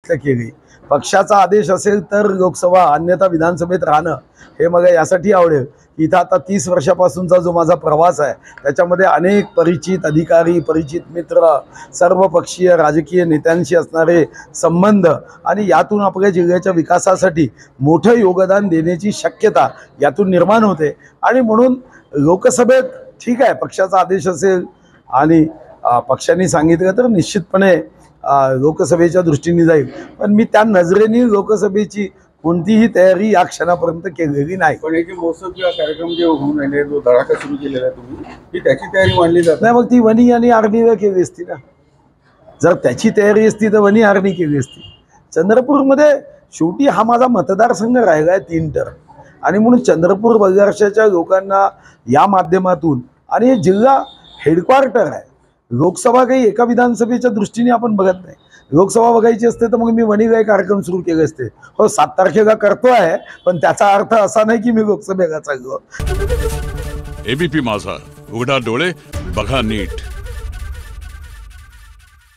व्यक्त केली। पक्षाचा आदेश असेल तर लोकसभा, अन्यथा विधानसभेत राहणं हे मला यासाठी आवडेल की इथं आता 30 वर्षापासूनचा जो माझा प्रवास आहे त्याच्यामध्ये अनेक परिचित अधिकारी, परिचित मित्र, सर्वपक्षीय राजकीय नेत्यांशी असणारे संबंध आणि यातून आपल्या जिल्ह्याच्या विकासासाठी मोठं योगदान देण्याची शक्यता यातून निर्माण होते। आणि म्हणून लोकसभेत ठीक आहे, पक्षाचा आदेश असेल आणि पक्षाने सांगितलं तर निश्चितपणे लोकसभेच्या दृष्टीने जाईल, पण मी त्या नजरेने लोकसभेची कोणतीही तयारी या क्षणापर्यंत केलेली नाही। पण हे जे महोत्सव किंवा कार्यक्रम जे होऊन राहिले, जो धडाका सुरू केलेला आहे तुम्ही, ही त्याची तयारी मानली जात नाही, मग ती वनी आणि आर्मीला केली असती ना। जर त्याची तयारी असती तर वनी आर्मी केली असती। चंद्रपूरमध्ये शेवटी हा माझा मतदारसंघ राहिला आहे 3 टर्म आणि म्हणून चंद्रपूर बल्लारशाच्या लोकांना या माध्यमातून, आणि हे जिल्हा हेडक्वार्टर आहे, लोकसभा काही एका विधानसभेच्या दृष्टीने आपण बघत नाही। लोकसभा बघायची असते तर मग मी वणीला कार्यक्रम सुरू केले असते। हो, 7 तारखेला करतो आहे, पण त्याचा अर्थ असा नाही की मी लोकसभेला चाललो। एबीपी माझा, उघडा डोळे बघा नीट।